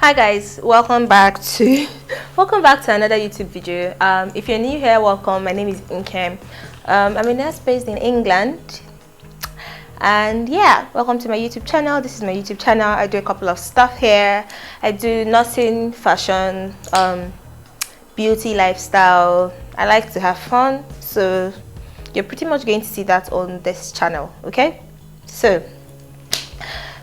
Hi guys, welcome back to another YouTube video. If you're new here, welcome. My name is Inkem. I'm a nurse based in England, and yeah, welcome to my YouTube channel. This is my YouTube channel. I do a couple of stuff here. I do nursing, fashion, beauty, lifestyle. I like to have fun, so you're pretty much going to see that on this channel. Okay, so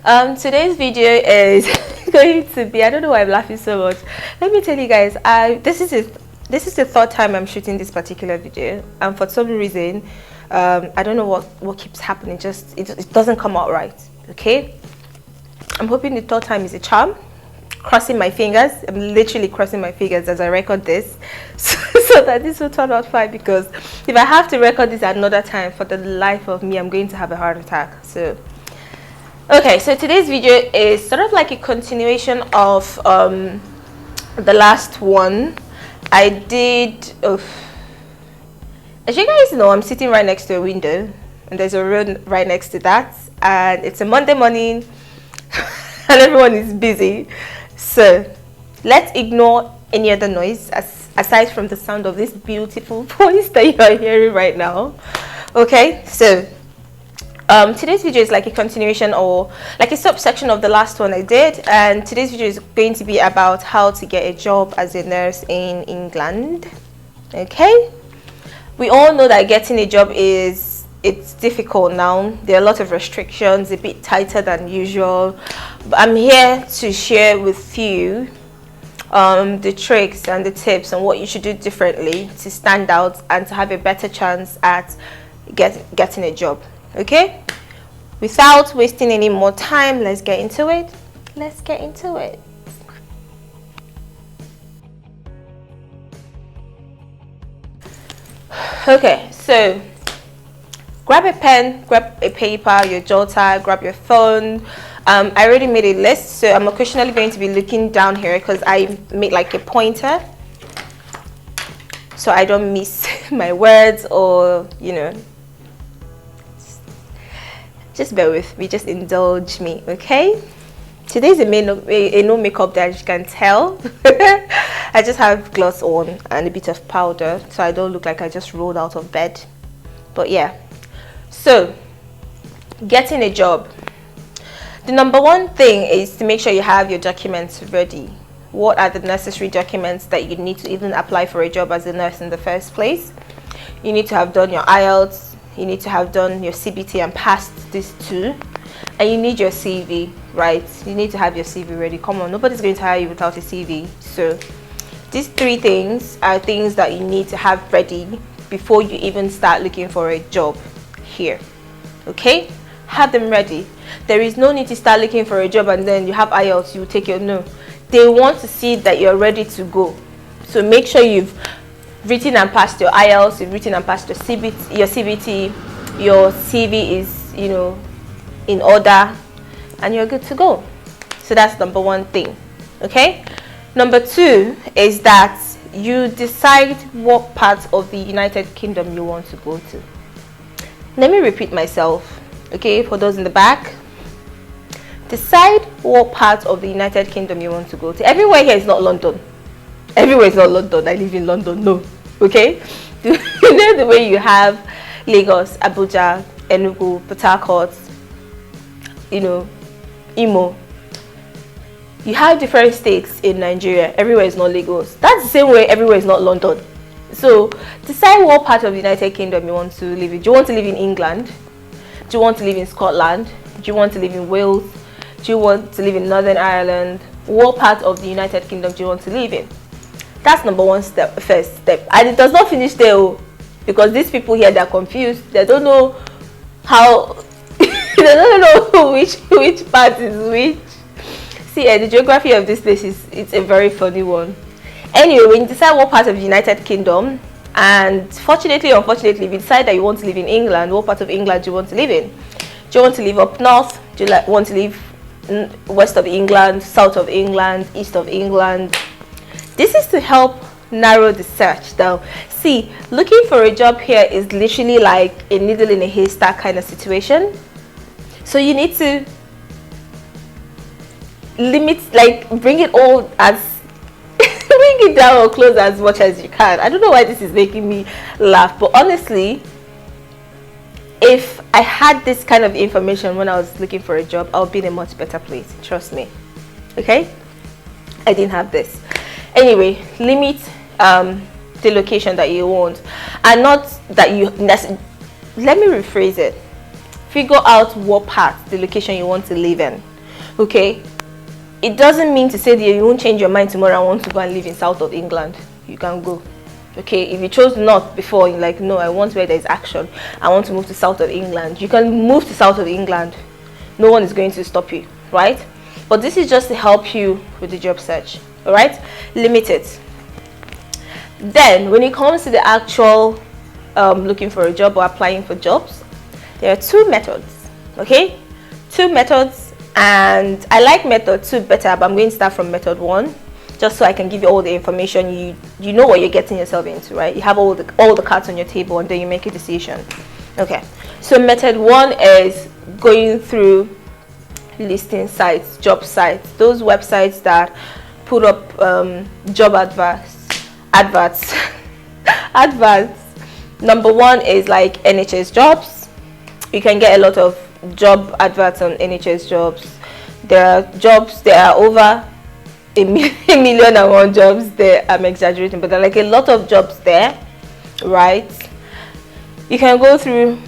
today's video is going to be, I don't know why I'm laughing so much. Let me tell you guys, this is the third time I'm shooting this particular video, and for some reason I don't know what keeps happening. It doesn't come out right. Okay, I'm hoping the third time is a charm. Crossing my fingers. I'm literally crossing my fingers as I record this so that this will turn out fine, because if I have to record this another time, for the life of me I'm going to have a heart attack. So okay, so today's video is sort of like a continuation of the last one I did. As you guys know, I'm sitting right next to a window, and there's a road right next to that, and it's a Monday morning and everyone is busy. So let's ignore any other noise aside from the sound of this beautiful voice that you are hearing right now. Okay, so today's video is like a continuation, or like a subsection of the last one I did, and today's video is going to be about how to get a job as a nurse in England. Okay, we all know that getting a job it's difficult now. There are a lot of restrictions, a bit tighter than usual, but I'm here to share with you the tricks and the tips on what you should do differently to stand out and to have a better chance at getting a job. Okay, without wasting any more time, let's get into it. Okay, so grab a pen, grab a paper, your jotter, grab your phone. I already made a list, so I'm occasionally going to be looking down here because I made like a pointer so I don't miss my words, or just bear with me, just indulge me. Okay, today's a no makeup day, as you can tell. I just have gloss on and a bit of powder so I don't look like I just rolled out of bed. But yeah, so getting a job, the number one thing is to make sure you have your documents ready. What are the necessary documents that you need to even apply for a job as a nurse in the first place? You need to have done your IELTS, you need to have done your CBT and passed these two, and you need your CV, right? You need to have your CV ready. Come on, nobody's going to hire you without a CV. So these three things are things that you need to have ready before you even start looking for a job here. Okay, have them ready. There is no need to start looking for a job and then you have IELTS, you take your no. They want to see that you're ready to go. So make sure you've written and passed your IELTS, you've written and passed your CBT, your CV is in order, and you're good to go. So that's number one thing. Okay, number two is that you decide what part of the United Kingdom you want to go to. Let me repeat myself, okay, for those in the back. Decide what part of the United Kingdom you want to go to. Everywhere here is not London. Everywhere is not London. I live in London. No. Okay? You know the way you have Lagos, Abuja, Enugu, Port Harcourt, Imo. You have different states in Nigeria. Everywhere is not Lagos. That's the same way everywhere is not London. So decide what part of the United Kingdom you want to live in. Do you want to live in England? Do you want to live in Scotland? Do you want to live in Wales? Do you want to live in Northern Ireland? What part of the United Kingdom do you want to live in? That's number one step, first step. And it does not finish there, because these people here, they're confused. They don't know how they don't know which part is which. See, the geography of this place it's a very funny one. Anyway, when you decide what part of the United Kingdom, and fortunately or unfortunately, if you decide that you want to live in England, what part of England do you want to live in? Do you want to live up north? Do you want to live west of England, south of England, east of England? This is to help narrow the search down. See, looking for a job here is literally like a needle in a haystack kind of situation. So you need to limit, like bring it all as bring it down or close as much as you can. I don't know why this is making me laugh, but honestly, if I had this kind of information when I was looking for a job, I would be in a much better place. Trust me. Okay, I didn't have this. Anyway, limit the location that you want, and not that you let me rephrase it. Figure out what part, the location you want to live in. Okay, it doesn't mean to say that you won't change your mind tomorrow and want to go and live in south of England. You can go. Okay, if you chose north before, you're like, no, I want where there's action, I want to move to south of England, you can move to south of England. No one is going to stop you, right? But this is just to help you with the job search. All right, limit it. Then when it comes to the actual looking for a job or applying for jobs, there are two methods. Okay, two methods, and I like method 2 better, but I'm going to start from method 1 just so I can give you all the information. You know what you're getting yourself into, right? You have all the cards on your table, and then you make a decision. Okay, so method 1 is going through listing sites, job sites, those websites that put up job adverts. Number 1 is like NHS Jobs. You can get a lot of job adverts on NHS Jobs. There are over a million and one jobs there. I'm exaggerating, but there are like a lot of jobs there, right? You can go through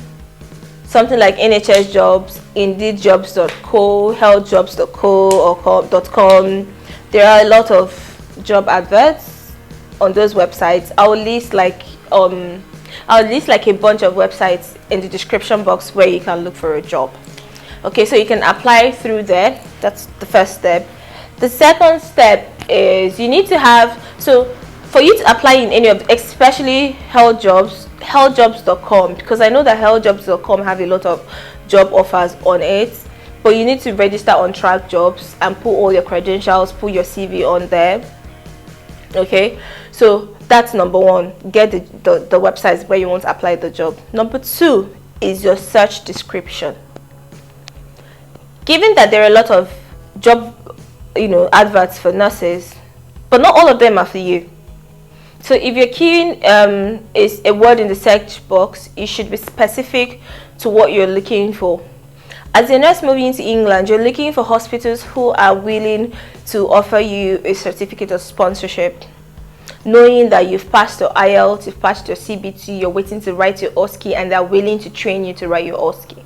something like NHS Jobs, indeedjobs.co, healthjobs.co or .com. There are a lot of job adverts on those websites. I'll list like a bunch of websites in the description box where you can look for a job. Okay, so you can apply through there. That's the first step. The second step is you need to have, so for you to apply in any of, especially healthjobs.com, because I know that healthjobs.com have a lot of job offers on it, but you need to register on Track Jobs and put all your credentials, put your CV on there. Okay, so that's number 1. Get the websites where you want to apply the job. Number 2 is your search description. Given that there are a lot of job adverts for nurses, but not all of them are for you. So if you're keying is a word in the search box, you should be specific to what you're looking for. As a nurse moving to England, you're looking for hospitals who are willing to offer you a certificate of sponsorship, knowing that you've passed your IELTS, you've passed your CBT, you're waiting to write your OSCE, and they're willing to train you to write your OSCE.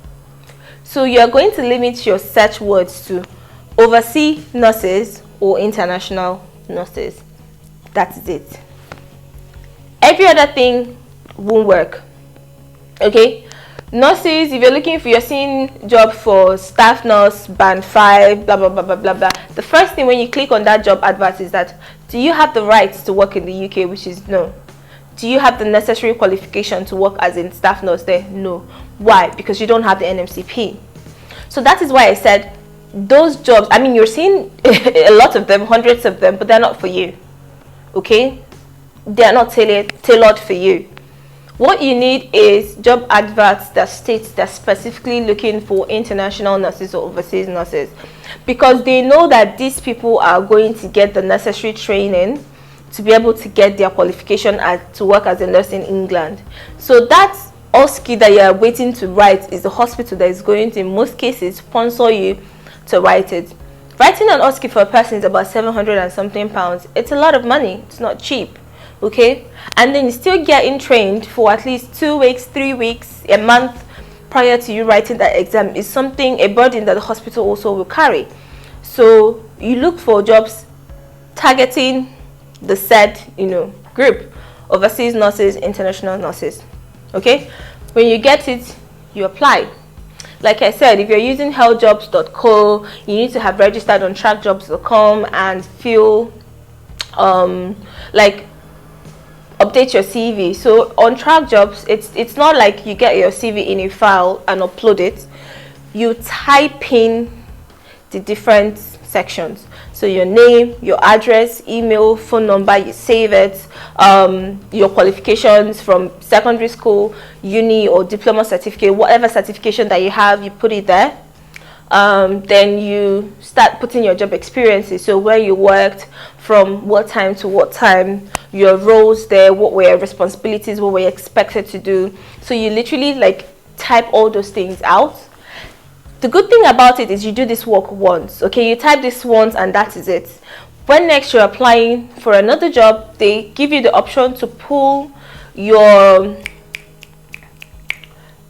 So you're going to limit your search words to overseas nurses or international nurses. That's it. Every other thing won't work. Okay, nurses, if you're looking for, you're seeing job for staff nurse band 5, blah blah blah blah blah blah. The first thing when you click on that job advert is that, do you have the rights to work in the UK? Which is no. Do you have the necessary qualification to work as a staff nurse there? No. Why? Because you don't have the NMCP. So that is why I said those jobs, I mean, you're seeing a lot of them, hundreds of them, but they're not for you. Okay, they're not tailored for you. What you need is job adverts that states they're specifically looking for international nurses or overseas nurses, because they know that these people are going to get the necessary training to be able to get their qualification to work as a nurse in England. So that's OSCE that you are waiting to write is the hospital that is going to, in most cases, sponsor you to write it. Writing an OSCE for a person is about 700 and something pounds. It's a lot of money. It's not cheap. Okay, and then you're still getting trained for at least 2 weeks, 3 weeks, a month prior to you writing that exam is a burden that the hospital also will carry. So you look for jobs targeting the said group: overseas nurses, international nurses. Okay, when you get it, you apply. Like I said, if you're using healthjobs.co, you need to have registered on trackjobs.com and feel update your CV. So on Track Jobs, it's not like you get your CV in a file and upload it. You type in the different sections. So your name, your address, email, phone number, you save it. Your qualifications from secondary school, uni or diploma certificate, whatever certification that you have, you put it there. Then you start putting your job experiences, so where you worked, from what time to what time, your roles there, what were your responsibilities, what were you expected to do. So you literally like type all those things out. The good thing about it is you do this work once, okay? You type this once and that is it. When next you're applying for another job, they give you the option to pull your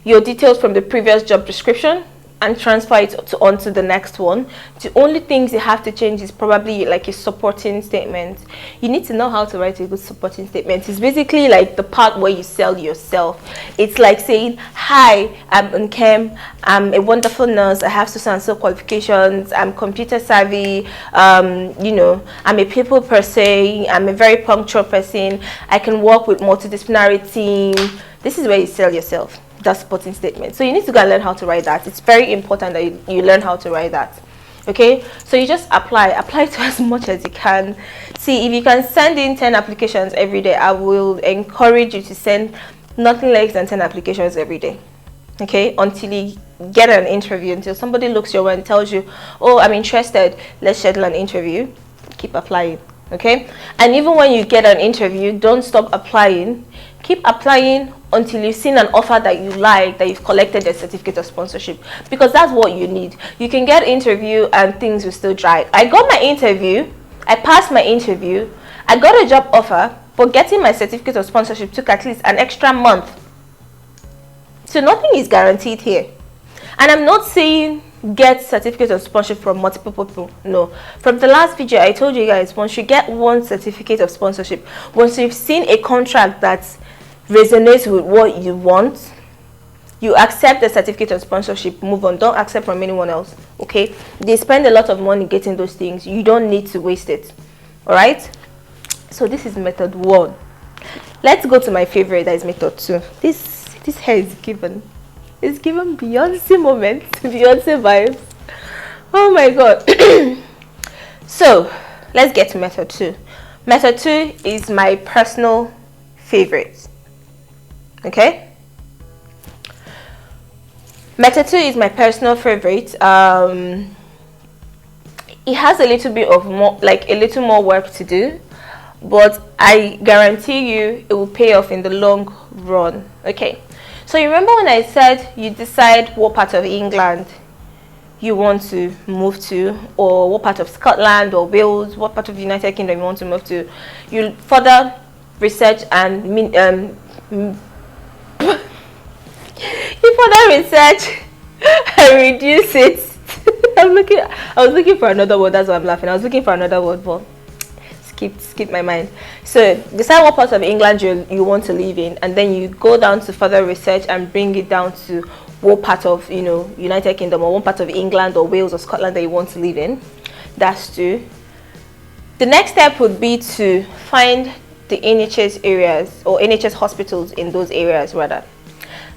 details from the previous job description and transfer it onto the next one. The only things you have to change is probably like a supporting statement. You need to know how to write a good supporting statement. It's basically like the part where you sell yourself. It's like saying, hi, I'm Nkem, I'm a wonderful nurse, I have so and so qualifications, I'm computer savvy, you know, I'm a people person, I'm a very punctual person, I can work with multidisciplinary team. This is where you sell yourself. That supporting statement. So you need to go and learn how to write that. It's very important that you learn how to write that. Okay, so you just apply to as much as you can. See, if you can send in 10 applications every day, I will encourage you to send nothing less than 10 applications every day. Okay, until you get an interview, until somebody looks your way and tells you, oh, I'm interested, let's schedule an interview. Keep applying. Okay, and even when you get an interview, don't stop applying. Keep applying until you've seen an offer that you like, that you've collected a certificate of sponsorship, because that's what you need. You can get interview and things will still dry. I got my interview, I passed my interview, I got a job offer, but getting my certificate of sponsorship took at least an extra month. So nothing is guaranteed here. And I'm not saying get certificate of sponsorship from multiple people. No. From the last video, I told you guys, once you get one certificate of sponsorship, once you've seen a contract that resonates with what you want, you accept the certificate of sponsorship, move on. Don't accept from anyone else. Okay, they spend a lot of money getting those things. You don't need to waste it. All right, so this is method 1. Let's go to my favorite, that is method 2. This hair is given, it's given Beyonce moment, Beyonce vibes. Oh my god. So let's get to method 2. Method 2 is my personal favorite. Okay, method 2 is my personal favorite. It has a little bit of more, like a little more work to do, but I guarantee you it will pay off in the long run. Okay, so you remember when I said you decide what part of England you want to move to, or what part of Scotland or Wales, what part of the United Kingdom you want to move to. You further research and you further research and reduce it. I was looking for another word, that's why I'm laughing. I was looking for another word, but skip my mind. So decide what part of England you want to live in, and then you go down to further research and bring it down to what part of, you know, United Kingdom or one part of England or Wales or Scotland that you want to live in. That's 2. The next step would be to find the NHS areas or NHS hospitals in those areas rather.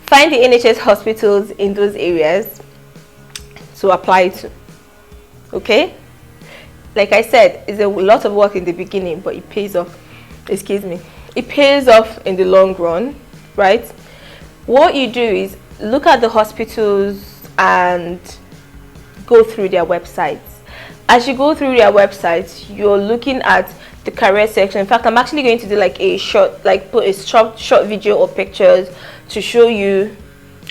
Find the NHS hospitals in those areas to apply to. Okay, like I said, it's a lot of work in the beginning, but it pays off. Excuse me, it pays off in the long run, right? What you do is look at the hospitals and go through their websites. As you go through their websites, you're looking at the career section. In fact, I'm actually going to do like a short, like put a short video or pictures to show you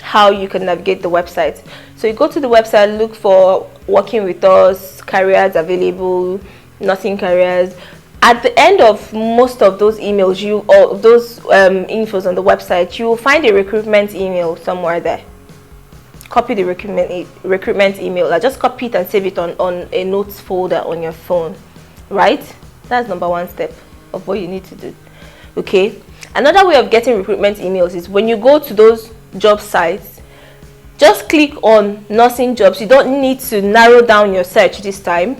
how you can navigate the website. So you go to the website, look for working with us, careers available, nursing careers. At the end of most of those emails, those infos on the website, you will find a recruitment email somewhere there. Copy the recruitment email. I just copy it and save it on a notes folder on your phone, right? That's number 1 step of what you need to do. Okay, another way of getting recruitment emails is when you go to those job sites, just click on nursing jobs. You don't need to narrow down your search this time.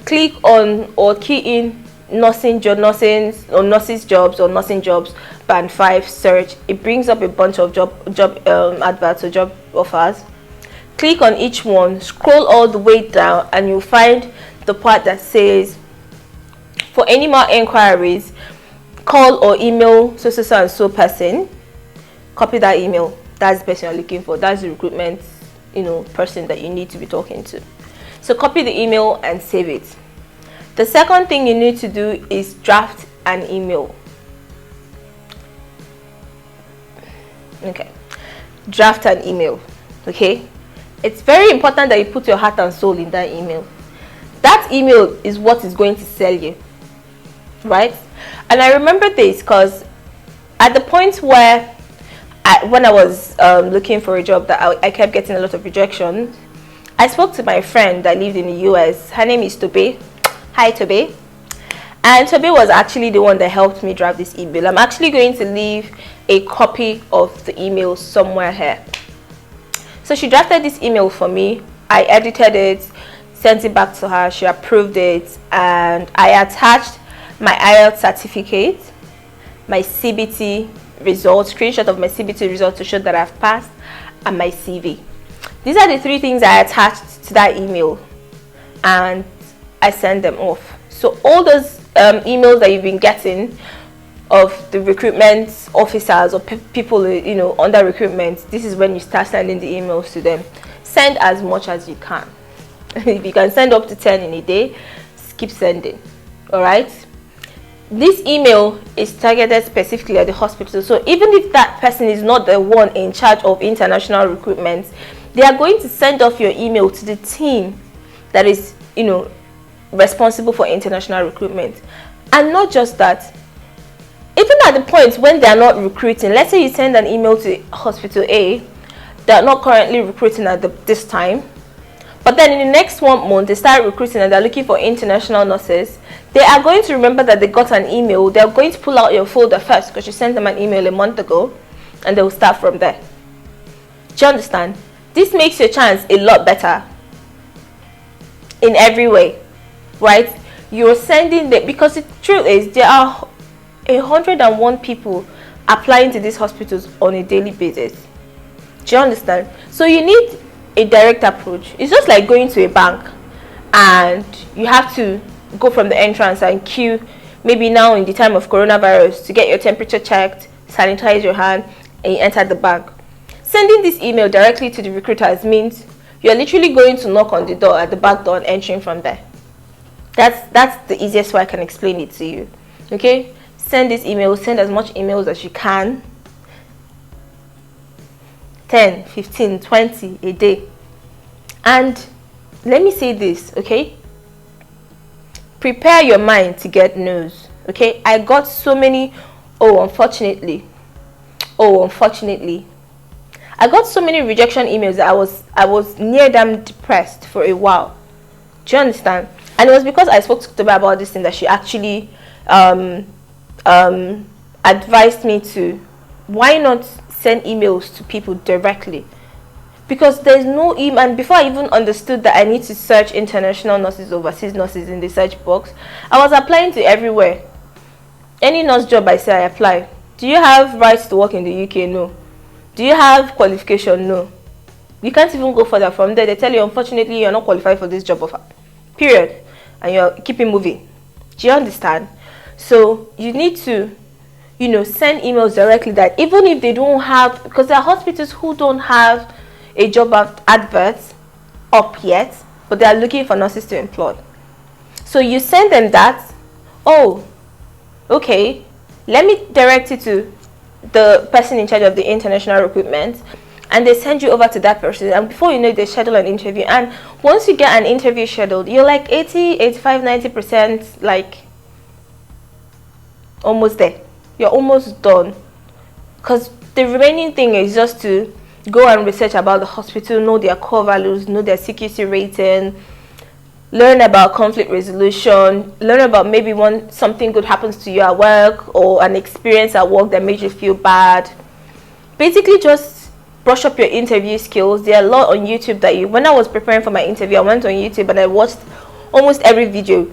Click on or key in nursing jobs or nursing jobs band 5 search. It brings up a bunch of job adverts or job offers. Click on each one, scroll all the way down, and you'll find the part that says, for any more inquiries, call or email so and so person. Copy that email. That's the person you're looking for. That's the recruitment person that you need to be talking to. So copy the email and save it. The second thing you need to do is draft an email. Okay, draft an email. Okay, it's very important that you put your heart and soul in that email. That email is what is going to sell you, right? And I remember this because at the point where when I was looking for a job, that I kept getting a lot of rejection, I spoke to my friend that lived in the US. Her name is Tobe. Hi, Tobe. And Tobe was actually the one that helped me draft this email. I'm actually going to leave a copy of the email somewhere here. So she drafted this email for me. I edited it, sent it back to her. She approved it, and I attached my IELTS certificate, my CBT results, screenshot of my CBT results to show that I've passed, and my CV. These are the 3 things I attached to that email, and I sent them off. So all those emails that you've been getting of the recruitment officers or people under recruitment, this is when you start sending the emails to them. Send as much as you can. If you can send up to 10 in a day, keep sending. All right, this email is targeted specifically at the hospital. So even if that person is not the one in charge of international recruitment, they are going to send off your email to the team that is responsible for international recruitment. And not just that, even at the point when they are not recruiting, let's say you send an email to hospital A, they are not currently recruiting at this time, but then in the next 1 month they start recruiting and they're looking for international nurses. They are going to remember that they got an email. They're going to pull out your folder first because you sent them an email a month ago, and they will start from there. Do you understand? This makes your chance a lot better in every way, right? You're sending them, because the truth is there are 101 people applying to these hospitals on a daily basis. Do you understand? So you need a direct approach. It's just like going to a bank and you have to go from the entrance and queue, maybe now in the time of coronavirus, to get your temperature checked, sanitize your hand, and you enter the bank. Sending this email directly to the recruiters means you're literally going to knock on the door at the back door and entering from there. That's the easiest way I can explain it to you. Okay, send this email, send as much emails as you can, 10, 15, 20 a day. And let me say this, okay, prepare your mind to get no's. Okay, I got so many unfortunately I got so many rejection emails that I was near damn depressed for a while. Do you understand? And it was because I spoke to Toba about this thing that she actually advised me to, why not send emails to people directly? Because there's no email. And before I even understood that I need to search international nurses, overseas nurses in the search box, I was applying to everywhere. Any nurse job I say, I apply. Do you have rights to work in the UK? No. Do you have qualification? No. You can't even go further from there. They tell you, unfortunately, you're not qualified for this job offer. Period. And you're keeping moving. Do you understand? So you need to, send emails directly, that even if they don't have, because there are hospitals who don't have a job advert up yet, but they are looking for nurses to employ. So you send them that, okay, let me direct it to the person in charge of the international recruitment, and they send you over to that person, and before you know it, they schedule an interview. And once you get an interview scheduled, you're like 80, 85, 90% like almost there. You're almost done, because the remaining thing is just to go and research about the hospital, know their core values, know their CQC rating, learn about conflict resolution, learn about maybe when something good happens to you at work, or an experience at work that made you feel bad. Basically just brush up your interview skills. There are a lot on YouTube that when I was preparing for my interview, I went on YouTube and I watched almost every video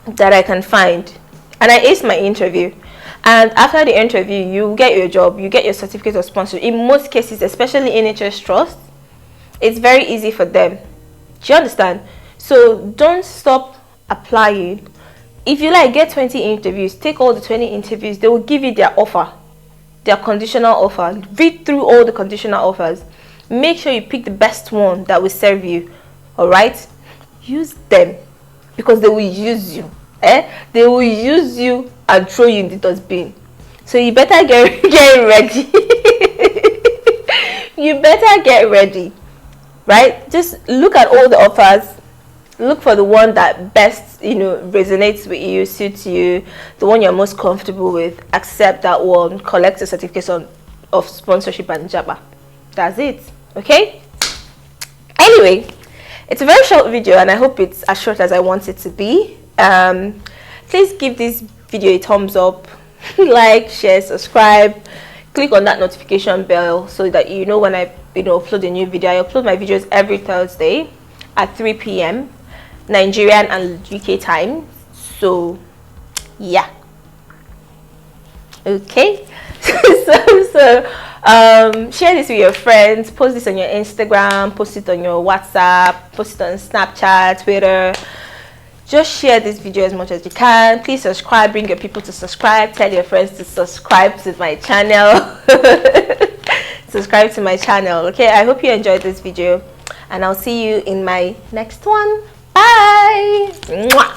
that I can find, and I aced my interview. And after the interview, you get your job, you get your certificate of sponsorship. In most cases, especially NHS Trust, it's very easy for them. Do you understand? So don't stop applying. If you get 20 interviews, take all the 20 interviews. They will give you their offer, their conditional offer. Read through all the conditional offers. Make sure you pick the best one that will serve you. All right, use them, because they will use you. They will use you and throw you in the dustbin. So you better get ready. You better get ready, right? Just look at all the offers. Look for the one that best, resonates with you, suits you, the one you're most comfortable with. Accept that one, collect a certification of sponsorship and jabba. That's it. Okay? Anyway, it's a very short video, and I hope it's as short as I want it to be. Please give this video a thumbs up, like, share, subscribe, click on that notification bell so that you know when I upload a new video. I upload my videos every Thursday at 3 p.m. Nigerian and UK time. So yeah, okay. Share this with your friends, post this on your Instagram, post it on your WhatsApp, post it on Snapchat, Twitter. Just share this video as much as you can. Please subscribe, bring your people to subscribe, tell your friends to subscribe to my channel. Subscribe to my channel. Okay, I hope you enjoyed this video, and I'll see you in my next one. Bye. Mwah.